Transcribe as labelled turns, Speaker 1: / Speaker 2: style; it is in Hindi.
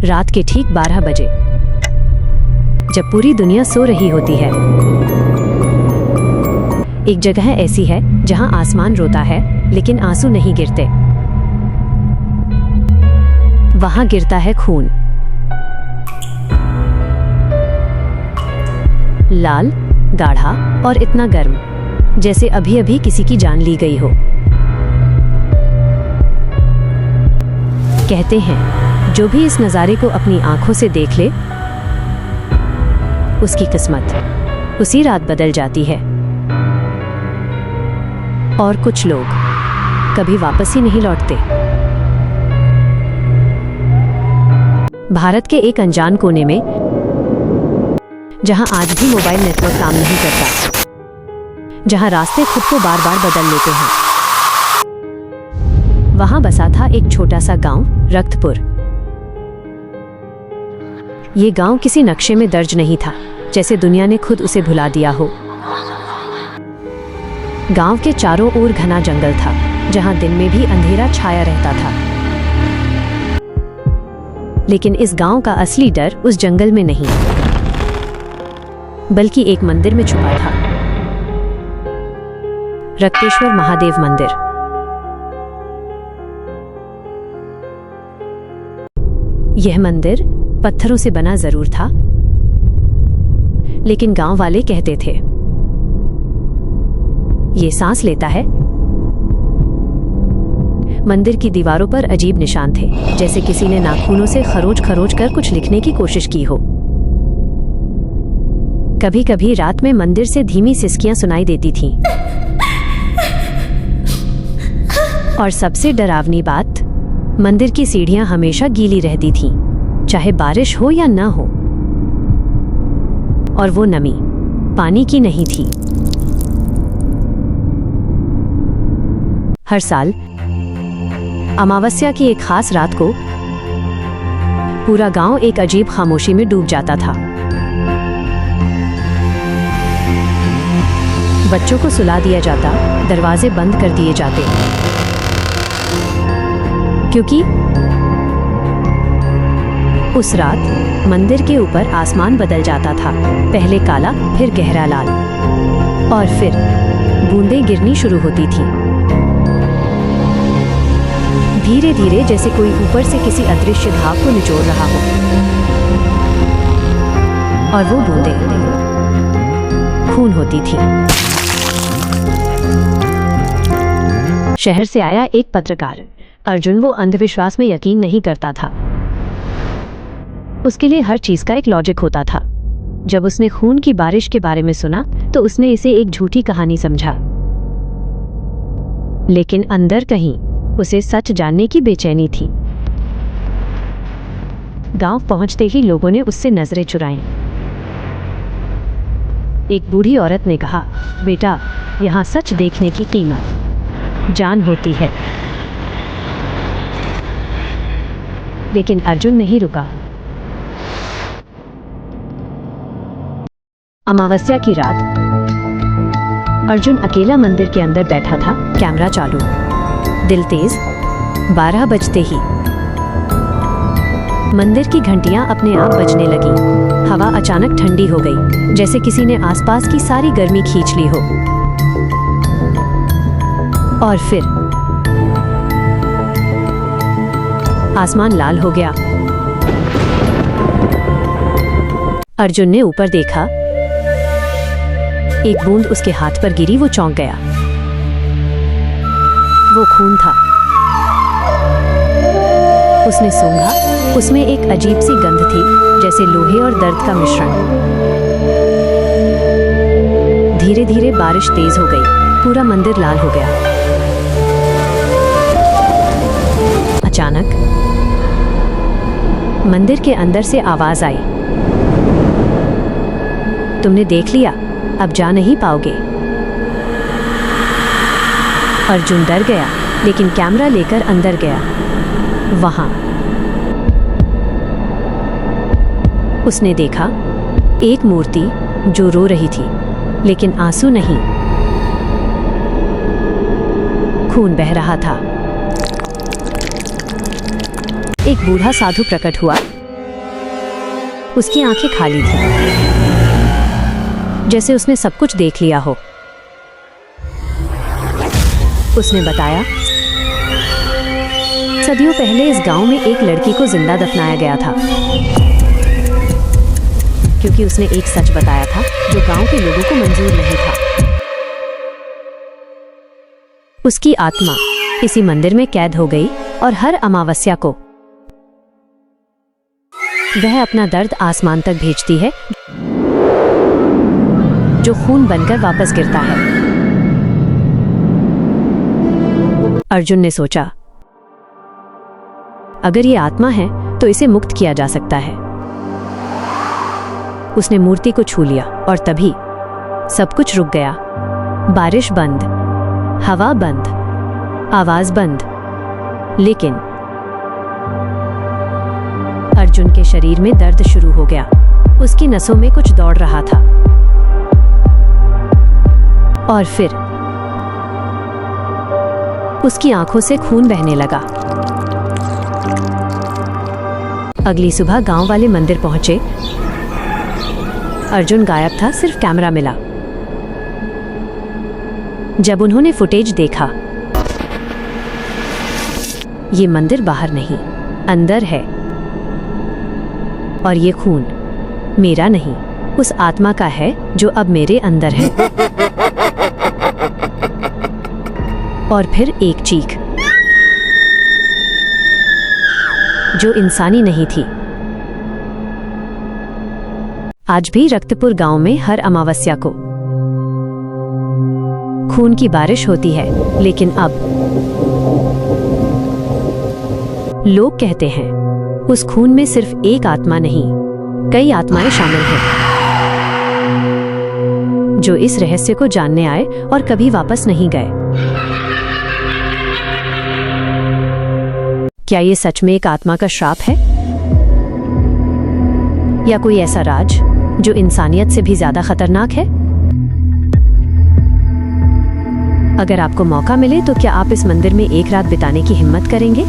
Speaker 1: रात के ठीक 12 बजे, जब पूरी दुनिया सो रही होती है। एक जगह ऐसी है जहां आसमान रोता है लेकिन आंसू नहीं गिरते। वहां गिरता है खून, लाल, गाढ़ा और इतना गर्म जैसे अभी अभी किसी की जान ली गई हो। कहते हैं जो भी इस नज़ारे को अपनी आंखों से देख ले, उसकी किस्मत उसी रात बदल जाती है। और कुछ लोग कभी वापस ही नहीं लौटते। भारत के एक अनजान कोने में, जहां आज भी मोबाइल नेटवर्क काम नहीं करता, जहां रास्ते खुद को बार बार बदल लेते हैं, वहां बसा था एक छोटा सा गांव, रक्तपुर। ये गांव किसी नक्शे में दर्ज नहीं था, जैसे दुनिया ने खुद उसे भुला दिया हो। गांव के चारों ओर घना जंगल था, जहां दिन में भी अंधेरा छाया रहता था। लेकिन इस गांव का असली डर उस जंगल में नहीं, बल्कि एक मंदिर में छुपा था। रक्तेश्वर महादेव मंदिर। यह मंदिर पत्थरों से बना जरूर था, लेकिन गांव वाले कहते थे ये सांस लेता है। मंदिर की दीवारों पर अजीब निशान थे, जैसे किसी ने नाखूनों से खरोच खरोच कर कुछ लिखने की कोशिश की हो। कभी कभी रात में मंदिर से धीमी सिसकियां सुनाई देती थीं। और सबसे डरावनी बात, मंदिर की सीढ़ियां हमेशा गीली रहती थीं, चाहे बारिश हो या न हो। और वो नमी पानी की नहीं थी। हर साल अमावस्या की एक खास रात को पूरा गांव एक अजीब खामोशी में डूब जाता था। बच्चों को सुला दिया जाता, दरवाजे बंद कर दिए जाते, क्योंकि उस रात मंदिर के ऊपर आसमान बदल जाता था। पहले काला, फिर गहरा लाल, और फिर बूंदें गिरनी शुरू होती थी, धीरे धीरे, जैसे कोई ऊपर से किसी अदृश्य घाव को निचोड़ रहा हो। और वो बूंदें खून होती थी। शहर से आया एक पत्रकार अर्जुन, वो अंधविश्वास में यकीन नहीं करता था। उसके लिए हर चीज का एक लॉजिक होता था। जब उसने खून की बारिश के बारे में सुना तो उसने इसे एक झूठी कहानी समझा। लेकिन अंदर कहीं उसे सच जानने की बेचैनी थी। गांव पहुंचते ही लोगों ने उससे नजरें चुराईं। एक बूढ़ी औरत ने कहा, बेटा, यहाँ सच देखने की कीमत जान होती है। लेकिन अर्जुन नहीं रुका। अमावस्या की रात अर्जुन अकेला मंदिर के अंदर बैठा था, कैमरा चालू, दिल तेज। 12 बजते ही मंदिर की घंटियां अपने आप बजने लगी। हवा अचानक ठंडी हो गई, जैसे किसी ने आसपास की सारी गर्मी खींच ली हो। और फिर आसमान लाल हो गया। अर्जुन ने ऊपर देखा, एक बूंद उसके हाथ पर गिरी, वो चौंक गया। वो खून था। उसने सूंघा, उसमें एक अजीब सी गंध थी, जैसे लोहे और दर्द का मिश्रण। धीरे धीरे बारिश तेज हो गई, पूरा मंदिर लाल हो गया। अचानक मंदिर के अंदर से आवाज आई, तुमने देख लिया, अब जा नहीं पाओगे। अर्जुन डर गया, लेकिन कैमरा लेकर अंदर गया। वहां उसने देखा एक मूर्ति जो रो रही थी, लेकिन आंसू नहीं, खून बह रहा था। एक बूढ़ा साधु प्रकट हुआ, उसकी आंखें खाली थीं, जैसे उसने सब कुछ देख लिया हो। उसने बताया, सदियों पहले इस गांव में एक लड़की को जिंदा दफनाया गया था, क्योंकि उसने एक सच बताया था जो गांव के लोगों को मंजूर नहीं था। उसकी आत्मा इसी मंदिर में कैद हो गई और हर अमावस्या को वह अपना दर्द आसमान तक भेजती है, जो खून बनकर वापस गिरता है। अर्जुन ने सोचा, अगर ये आत्मा है तो इसे मुक्त किया जा सकता है। उसने मूर्ति को छू लिया और तभी सब कुछ रुक गया। बारिश बंद, हवा बंद, आवाज बंद, लेकिन अर्जुन के शरीर में दर्द शुरू हो गया। उसकी नसों में कुछ दौड़ रहा था और फिर उसकी आंखों से खून बहने लगा। अगली सुबह गांव वाले मंदिर पहुंचे। अर्जुन गायब था, सिर्फ कैमरा मिला। जब उन्होंने फुटेज देखा, ये मंदिर बाहर नहीं, अंदर है, और ये खून मेरा नहीं, उस आत्मा का है जो अब मेरे अंदर है। और फिर एक चीख जो इंसानी नहीं थी। आज भी रक्तपुर गांव में हर अमावस्या को खून की बारिश होती है, लेकिन अब लोग कहते हैं उस खून में सिर्फ एक आत्मा नहीं, कई आत्माएं शामिल हैं, जो इस रहस्य को जानने आए और कभी वापस नहीं गए। क्या ये सच में एक आत्मा का श्राप है, या कोई ऐसा राज जो इंसानियत से भी ज्यादा खतरनाक है? अगर आपको मौका मिले तो क्या आप इस मंदिर में एक रात बिताने की हिम्मत करेंगे?